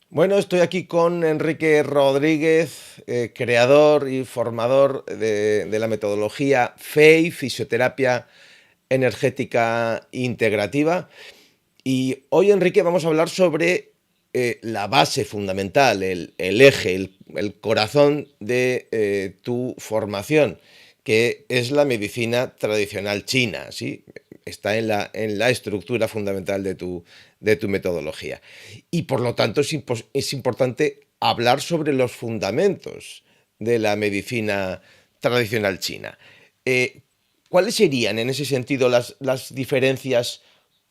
Bueno, estoy aquí con Enrique Rodríguez, creador y formador de la metodología FEI, Fisioterapia Energética Integrativa. Y hoy, Enrique, vamos a hablar sobre la base fundamental, el eje, el corazón de tu formación, que es la medicina tradicional china, ¿sí? Está en la estructura fundamental de tu metodología. Y por lo tanto es importante hablar sobre los fundamentos de la medicina tradicional china. Eh, ¿Cuáles serían en ese sentido las diferencias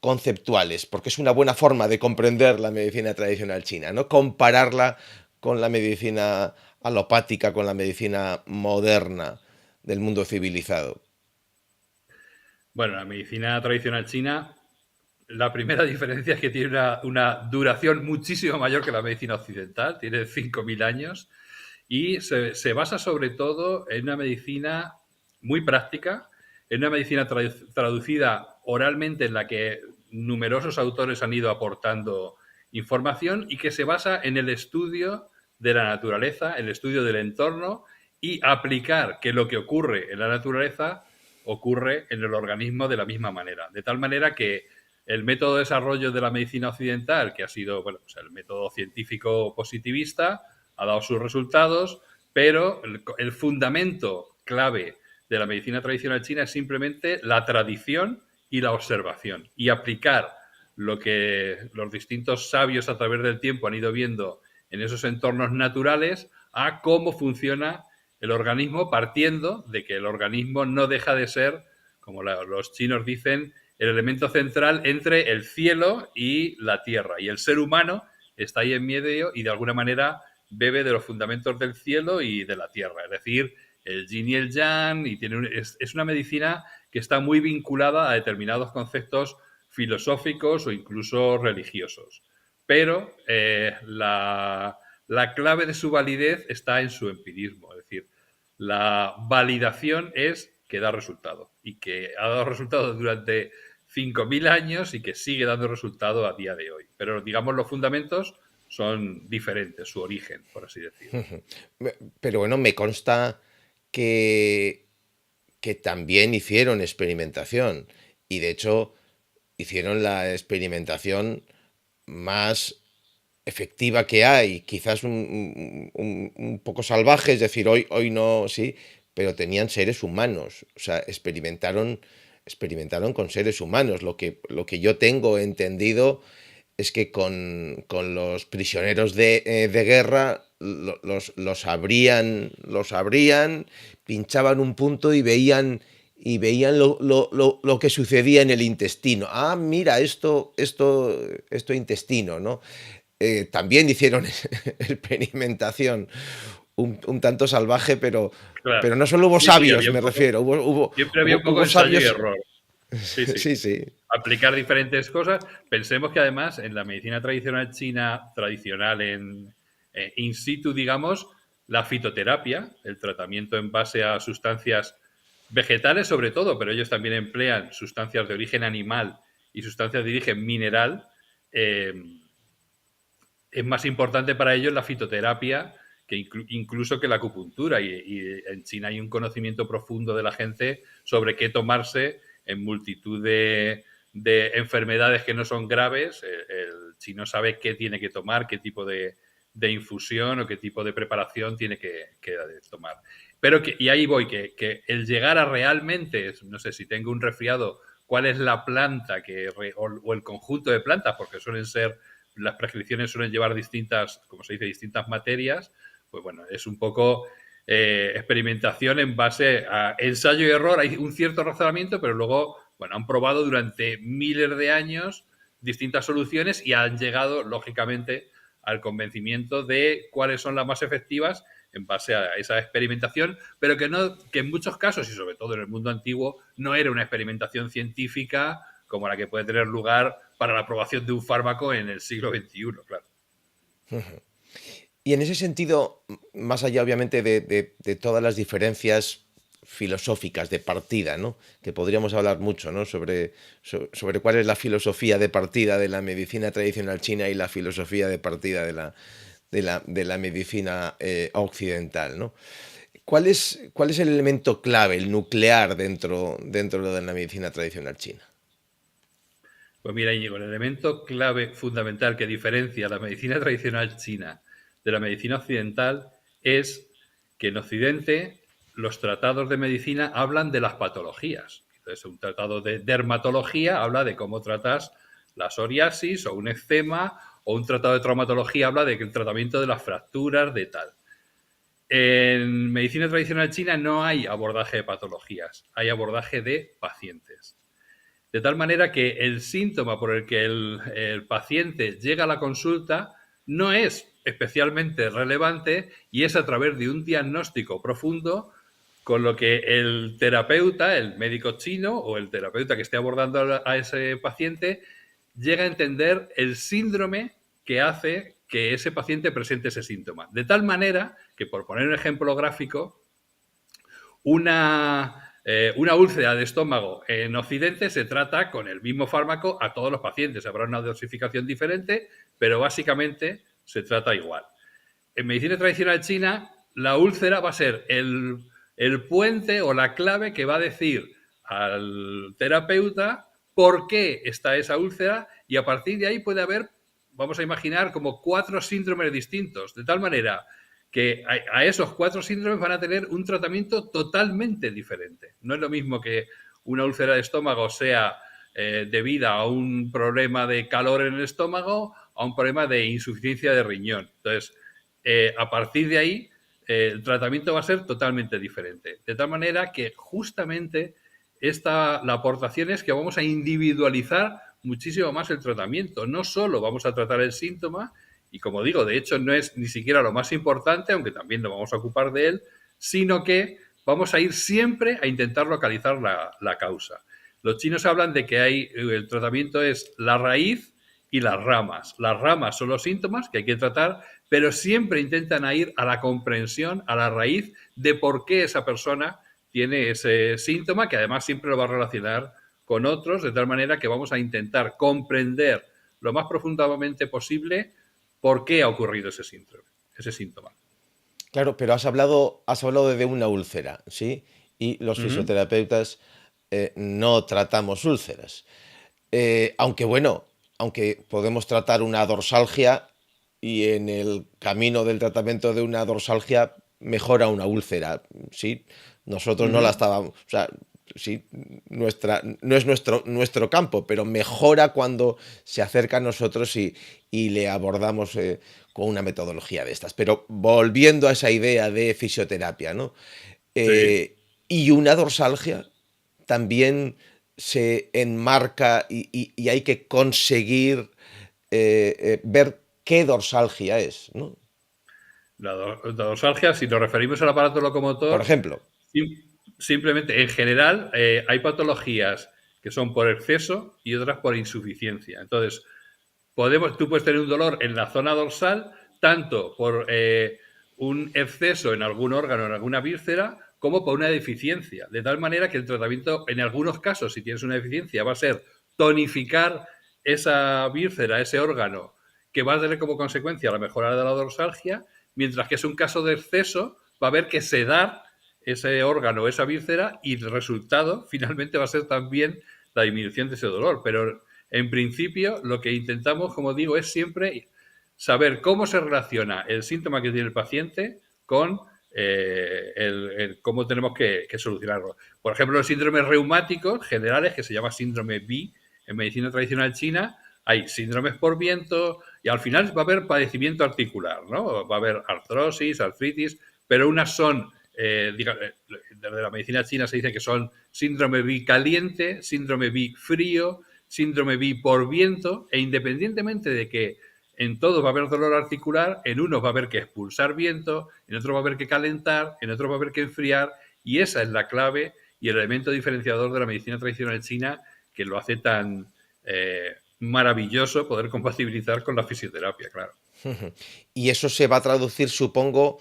conceptuales? Porque es una buena forma de comprender la medicina tradicional china, ¿no? Compararla con la medicina alopática, con la medicina moderna del mundo civilizado. Bueno, la medicina tradicional china, la primera diferencia es que tiene una duración muchísimo mayor que la medicina occidental, tiene 5.000 años y se basa sobre todo en una medicina muy práctica, en una medicina traducida oralmente en la que numerosos autores han ido aportando información y que se basa en el estudio de la naturaleza, el estudio del entorno y aplicar que lo que ocurre en la naturaleza ocurre en el organismo de la misma manera. De tal manera que el método de desarrollo de la medicina occidental, que ha sido bueno, pues el método científico positivista, ha dado sus resultados, pero el fundamento clave de la medicina tradicional china es simplemente la tradición y la observación y aplicar lo que los distintos sabios a través del tiempo han ido viendo en esos entornos naturales a cómo funciona el organismo, partiendo de que el organismo no deja de ser, como los chinos dicen, el elemento central entre el cielo y la tierra. Y el ser humano está ahí en medio y de alguna manera bebe de los fundamentos del cielo y de la tierra. Es decir, el yin y el yang, y es una medicina que está muy vinculada a determinados conceptos filosóficos o incluso religiosos. Pero la clave de su validez está en su empirismo, es decir, la validación es que da resultado y que ha dado resultado durante 5.000 años y que sigue dando resultado a día de hoy. Pero digamos los fundamentos son diferentes, su origen, por así decir. Pero bueno, me consta que, que también hicieron experimentación y de hecho hicieron la experimentación más efectiva que hay, quizás un poco salvaje, es decir, hoy no, sí, pero tenían seres humanos, o sea, experimentaron con seres humanos. Lo que yo tengo entendido es que con los prisioneros de guerra los abrían, pinchaban un punto y veían lo que sucedía en el intestino. Ah, mira, esto intestino, ¿no? También hicieron experimentación un tanto salvaje, pero Claro. no solo hubo Sí, sí, sabios, había un me poco, refiero, hubo, hubo, siempre había hubo, un poco hubo de ensayo y sabios. error. Sí, sí. Sí, sí. Aplicar diferentes cosas. Pensemos que además en la medicina tradicional china, tradicional in situ, digamos, la fitoterapia, el tratamiento en base a sustancias vegetales sobre todo, pero ellos también emplean sustancias de origen animal y sustancias de origen mineral, eh, es más importante para ellos la fitoterapia que incluso que la acupuntura. Y en China hay un conocimiento profundo de la gente sobre qué tomarse en multitud de enfermedades que no son graves. El chino sabe qué tiene que tomar, qué tipo de infusión o qué tipo de preparación tiene que tomar. Pero y ahí voy, que el llegar a realmente, no sé si tengo un resfriado, cuál es la planta o el conjunto de plantas, porque suelen ser las prescripciones suelen llevar distintas, como se dice, distintas materias, pues bueno, es un poco experimentación en base a ensayo y error. Hay un cierto razonamiento, pero luego, bueno, han probado durante miles de años distintas soluciones y han llegado, lógicamente, al convencimiento de cuáles son las más efectivas en base a esa experimentación, pero que en muchos casos, y sobre todo en el mundo antiguo, no era una experimentación científica como la que puede tener lugar para la aprobación de un fármaco en el siglo XXI, claro. Y en ese sentido, más allá obviamente de todas las diferencias filosóficas de partida, ¿no? Que podríamos hablar mucho, ¿no? Sobre cuál es la filosofía de partida de la medicina tradicional china y la filosofía de partida de la medicina occidental, ¿no? ¿Cuál es el elemento clave, el nuclear dentro de la medicina tradicional china? Pues mira, Íñigo, el elemento clave fundamental que diferencia la medicina tradicional china de la medicina occidental es que en Occidente los tratados de medicina hablan de las patologías. Entonces, un tratado de dermatología habla de cómo tratas la psoriasis o un eczema, o un tratado de traumatología habla del tratamiento de las fracturas, de tal. En medicina tradicional china no hay abordaje de patologías, hay abordaje de pacientes. De tal manera que el síntoma por el que el paciente llega a la consulta no es especialmente relevante y es a través de un diagnóstico profundo con lo que el terapeuta, el médico chino o el terapeuta que esté abordando a ese paciente, llega a entender el síndrome que hace que ese paciente presente ese síntoma. De tal manera que, por poner un ejemplo gráfico, una úlcera de estómago en Occidente se trata con el mismo fármaco a todos los pacientes. Habrá una dosificación diferente, pero básicamente se trata igual. En medicina tradicional china, la úlcera va a ser el puente o la clave que va a decir al terapeuta por qué está esa úlcera, y a partir de ahí puede haber, vamos a imaginar, como 4 síndromes distintos, de tal manera que a esos 4 síndromes van a tener un tratamiento totalmente diferente. No es lo mismo que una úlcera de estómago sea debida a un problema de calor en el estómago, a un problema de insuficiencia de riñón. Entonces, a partir de ahí, el tratamiento va a ser totalmente diferente. De tal manera que justamente la aportación es que vamos a individualizar muchísimo más el tratamiento. No solo vamos a tratar el síntoma, y como digo, de hecho no es ni siquiera lo más importante, aunque también nos vamos a ocupar de él, sino que vamos a ir siempre a intentar localizar la causa. Los chinos hablan de que el tratamiento es la raíz y las ramas. Las ramas son los síntomas que hay que tratar, pero siempre intentan ir a la comprensión, a la raíz de por qué esa persona tiene ese síntoma, que además siempre lo va a relacionar con otros, de tal manera que vamos a intentar comprender lo más profundamente posible por qué ha ocurrido ese síntoma. Claro, pero has hablado de una úlcera, ¿sí? Y los fisioterapeutas no tratamos úlceras. Aunque bueno, aunque podemos tratar una dorsalgia y en el camino del tratamiento de una dorsalgia mejora una úlcera, ¿sí? Nosotros no la estábamos, o sea, sí, no es nuestro campo, pero mejora cuando se acerca a nosotros y le abordamos con una metodología de estas. Pero volviendo a esa idea de fisioterapia, ¿no? Sí. Y una dorsalgia también se enmarca y hay que conseguir ver qué dorsalgia es, ¿no? La dorsalgia, si nos referimos al aparato Por locomotor, ejemplo. simplemente, en general, hay patologías que son por exceso y otras por insuficiencia. Entonces, tú puedes tener un dolor en la zona dorsal, tanto por un exceso en algún órgano, en alguna víscera, como por una deficiencia. De tal manera que el tratamiento, en algunos casos, si tienes una deficiencia, va a ser tonificar esa víscera, ese órgano, que va a tener como consecuencia la mejora de la dorsalgia, mientras que es un caso de exceso, va a haber que sedar ese órgano, esa víscera, y el resultado finalmente va a ser también la disminución de ese dolor. Pero en principio, lo que intentamos, como digo, es siempre saber cómo se relaciona el síntoma que tiene el paciente con cómo tenemos que solucionarlo. Por ejemplo, los síndromes reumáticos generales, que se llama síndrome B en medicina tradicional china, hay síndromes por viento y al final va a haber padecimiento articular, ¿no? Va a haber artrosis, artritis, pero unas son, desde la medicina china se dice que son síndrome B caliente, síndrome B frío, síndrome B por viento, e independientemente de que en todos va a haber dolor articular, en unos va a haber que expulsar viento, en otros va a haber que calentar, en otros va a haber que enfriar, y esa es la clave y el elemento diferenciador de la medicina tradicional china que lo hace tan maravilloso poder compatibilizar con la fisioterapia, claro. Y eso se va a traducir, supongo,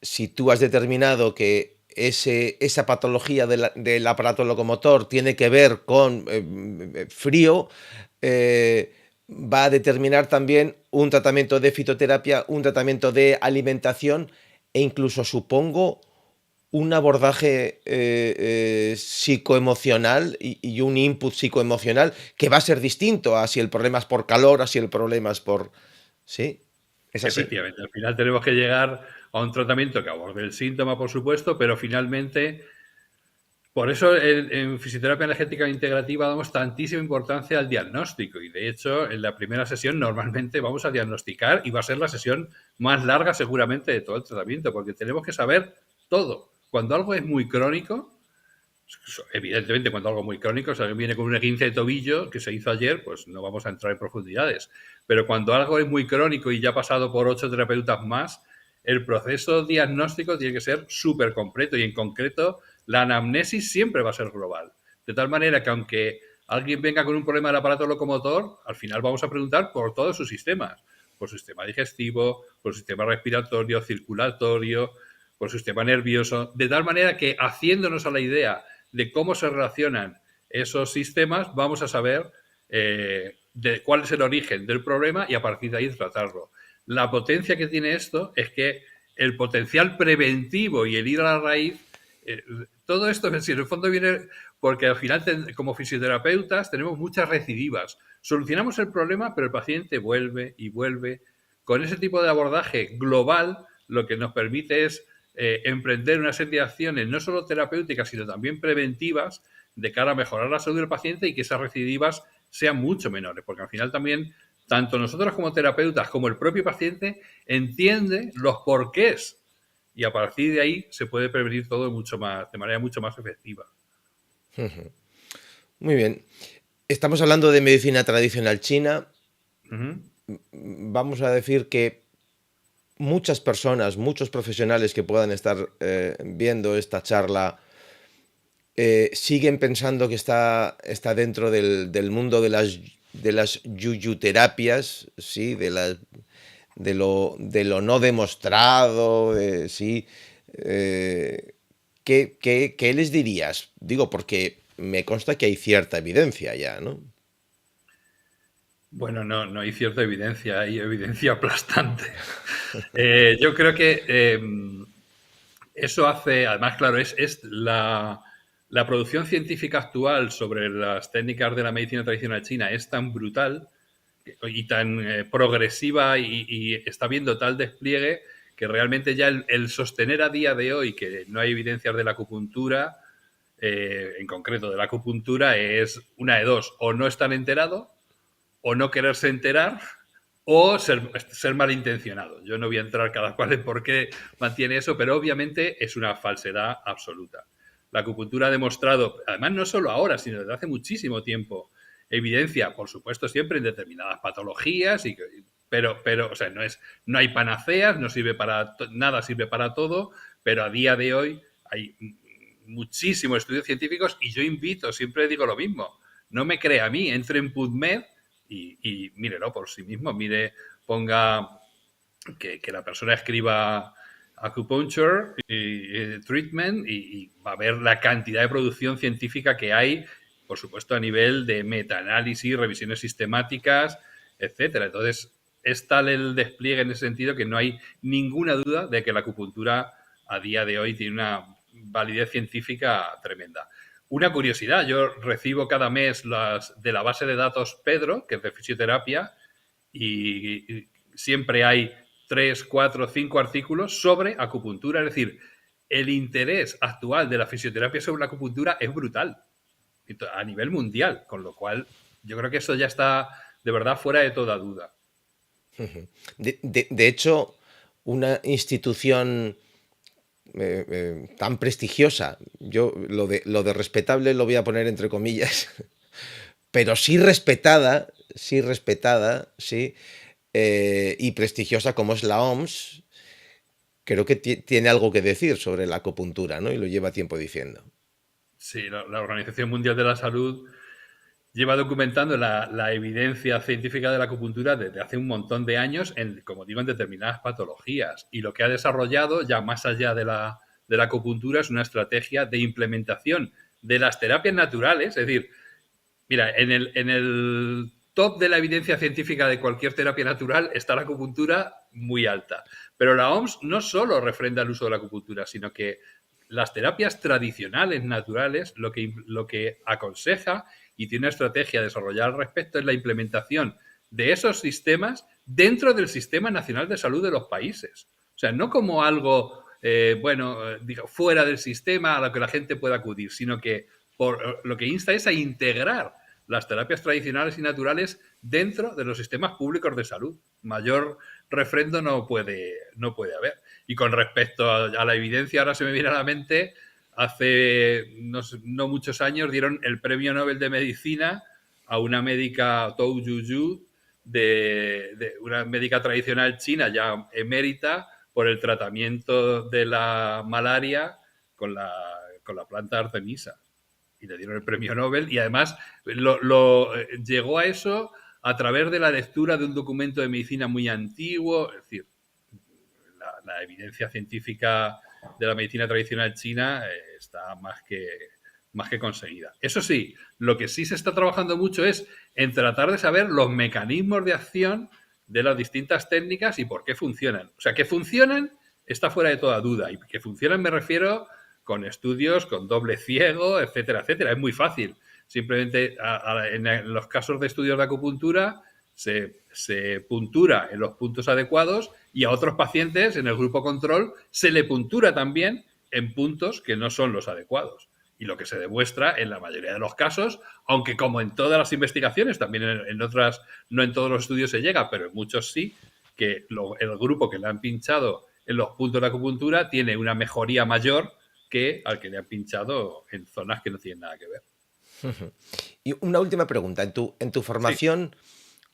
si tú has determinado que esa patología del aparato locomotor tiene que ver con frío, va a determinar también un tratamiento de fitoterapia, un tratamiento de alimentación e incluso, supongo, un abordaje psicoemocional y un input psicoemocional que va a ser distinto a si el problema es por calor, a si el problema es por... ¿Sí? ¿Es así? Efectivamente, al final tenemos que llegar a un tratamiento que aborde el síntoma, por supuesto, pero finalmente, por eso en fisioterapia energética integrativa damos tantísima importancia al diagnóstico y de hecho en la primera sesión normalmente vamos a diagnosticar y va a ser la sesión más larga seguramente de todo el tratamiento porque tenemos que saber todo. Cuando algo es muy crónico, evidentemente cuando algo es muy crónico, si alguien viene con un esguince de tobillo que se hizo ayer, pues no vamos a entrar en profundidades. Pero cuando algo es muy crónico y ya ha pasado por 8 terapeutas más, el proceso diagnóstico tiene que ser súper completo y en concreto la anamnesis siempre va a ser global. De tal manera que aunque alguien venga con un problema del aparato locomotor, al final vamos a preguntar por todos sus sistemas, por su sistema digestivo, por su sistema respiratorio, circulatorio, por su sistema nervioso, de tal manera que haciéndonos a la idea de cómo se relacionan esos sistemas, vamos a saber de cuál es el origen del problema y a partir de ahí tratarlo. La potencia que tiene esto es que el potencial preventivo y el ir a la raíz, todo esto en el fondo viene porque al final como fisioterapeutas tenemos muchas recidivas. Solucionamos el problema, pero el paciente vuelve y vuelve. Con ese tipo de abordaje global, lo que nos permite es emprender una serie de acciones no solo terapéuticas, sino también preventivas de cara a mejorar la salud del paciente y que esas recidivas sean mucho menores, porque al final también tanto nosotros como terapeutas como el propio paciente entiende los porqués y a partir de ahí se puede prevenir todo mucho más, de manera mucho más efectiva. Muy bien. Estamos hablando de medicina tradicional china. Vamos a decir que muchas personas, muchos profesionales que puedan estar viendo esta charla siguen pensando que está dentro del mundo de las yuyuterapias, ¿sí? De lo no demostrado, ¿sí? ¿Qué les dirías? Digo, porque me consta que hay cierta evidencia ya, ¿no? Bueno, no hay cierta evidencia, hay evidencia aplastante. Yo creo que eso hace, además, claro, es la producción científica actual sobre las técnicas de la medicina tradicional china es tan brutal y tan progresiva y está viendo tal despliegue que realmente ya el sostener a día de hoy que no hay evidencias de la acupuntura, en concreto de la acupuntura, es una de dos, o no están enterados o no quererse enterar o ser malintencionado. Yo no voy a entrar cada cual en por qué mantiene eso, pero obviamente es una falsedad absoluta. La acupuntura ha demostrado, además no solo ahora, sino desde hace muchísimo tiempo, evidencia, por supuesto, siempre en determinadas patologías, pero o sea, no hay panaceas, no sirve para nada, sirve para todo, pero a día de hoy hay muchísimos estudios científicos y yo invito, siempre digo lo mismo, no me crea a mí, entre en PubMed y mírelo por sí mismo, ponga que la persona escriba acupuncture y treatment y va a ver la cantidad de producción científica que hay, por supuesto a nivel de metaanálisis, revisiones sistemáticas, etcétera. Entonces, es tal el despliegue en ese sentido que no hay ninguna duda de que la acupuntura a día de hoy tiene una validez científica tremenda. Una curiosidad, yo recibo cada mes de la base de datos Pedro, que es de fisioterapia, y siempre hay 3, 4, 5 artículos sobre acupuntura. Es decir, el interés actual de la fisioterapia sobre la acupuntura es brutal a nivel mundial, con lo cual yo creo que eso ya está de verdad fuera de toda duda. De hecho, una institución tan prestigiosa, yo lo de respetable lo voy a poner entre comillas, pero sí respetada, sí, y prestigiosa como es la OMS, creo que tiene algo que decir sobre la acupuntura, ¿no? Y lo lleva tiempo diciendo. Sí, la Organización Mundial de la Salud lleva documentando la evidencia científica de la acupuntura desde hace un montón de años, como digo, en determinadas patologías. Y lo que ha desarrollado, ya más allá de de la acupuntura es una estrategia de implementación de las terapias naturales. Es decir, mira, en el top de la evidencia científica de cualquier terapia natural está la acupuntura muy alta. Pero la OMS no solo refrenda el uso de la acupuntura, sino que las terapias tradicionales naturales lo que aconseja y tiene una estrategia desarrollada al respecto es la implementación de esos sistemas dentro del Sistema Nacional de Salud de los países. O sea, no como algo, fuera del sistema a lo que la gente pueda acudir, sino que lo que insta es a integrar las terapias tradicionales y naturales dentro de los sistemas públicos de salud. Mayor refrendo no puede haber. Y con respecto a la evidencia, ahora se me viene a la mente, hace no muchos años dieron el premio Nobel de Medicina a una médica, Tou Yuyu, de una médica tradicional china ya emérita, por el tratamiento de la malaria con la planta Artemisa. Y le dieron el premio Nobel y además llegó a eso a través de la lectura de un documento de medicina muy antiguo. Es decir, la evidencia científica de la medicina tradicional china está más que conseguida. Eso sí, lo que sí se está trabajando mucho es en tratar de saber los mecanismos de acción de las distintas técnicas y por qué funcionan. O sea, que funcionan está fuera de toda duda. Y que funcionan me refiero con estudios, con doble ciego, etcétera, etcétera. Es muy fácil. Simplemente en los casos de estudios de acupuntura se puntura en los puntos adecuados y a otros pacientes en el grupo control se le puntura también en puntos que no son los adecuados. Y lo que se demuestra en la mayoría de los casos, aunque como en todas las investigaciones, también en otras, no en todos los estudios se llega, pero en muchos sí, que el grupo que le han pinchado en los puntos de acupuntura tiene una mejoría mayor que al que le han pinchado en zonas que no tienen nada que ver. Y una última pregunta. En tu formación, sí,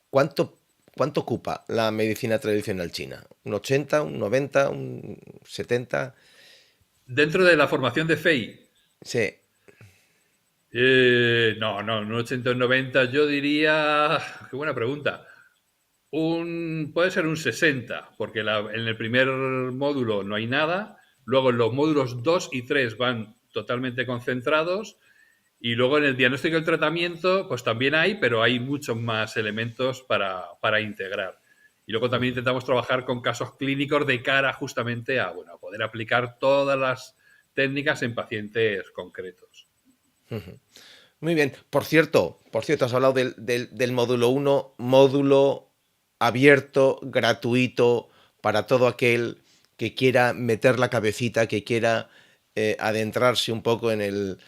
¿cuánto ocupa la medicina tradicional china? ¿Un 80, un 90, un 70? Dentro de la formación de FEI. Sí. No, un 80 o un 90, yo diría, qué buena pregunta, puede ser un 60, porque en el primer módulo no hay nada, luego en los módulos 2 y 3 van totalmente concentrados, y luego en el diagnóstico y el tratamiento pues también hay, pero hay muchos más elementos para integrar. Y luego también intentamos trabajar con casos clínicos de cara justamente a poder aplicar todas las técnicas en pacientes concretos. Muy bien. Por cierto, has hablado del módulo 1, módulo abierto, gratuito, para todo aquel que quiera meter la cabecita, que quiera adentrarse un poco en el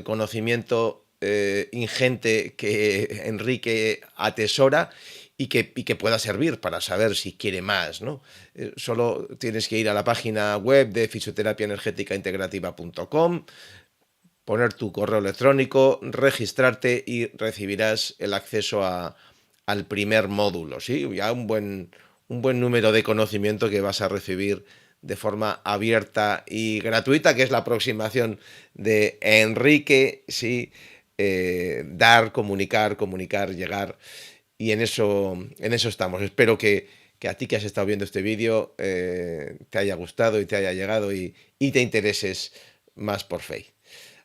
conocimiento ingente que Enrique atesora y que pueda servir para saber si quiere más, ¿no? Solo tienes que ir a la página web de fisioterapiaenergéticaintegrativa.com, poner tu correo electrónico, registrarte y recibirás el acceso al primer módulo, ¿sí? Ya un buen número de conocimiento que vas a recibir de forma abierta y gratuita, que es la aproximación de Enrique, ¿sí? Dar, comunicar, llegar, y en eso estamos. Espero que a ti que has estado viendo este vídeo te haya gustado y te haya llegado y te intereses más por FEI.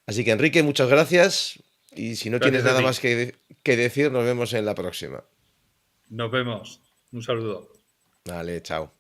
Así que, Enrique, muchas gracias, y si no tienes nada más que decir, nos vemos en la próxima. Nos vemos. Un saludo. Vale, chao.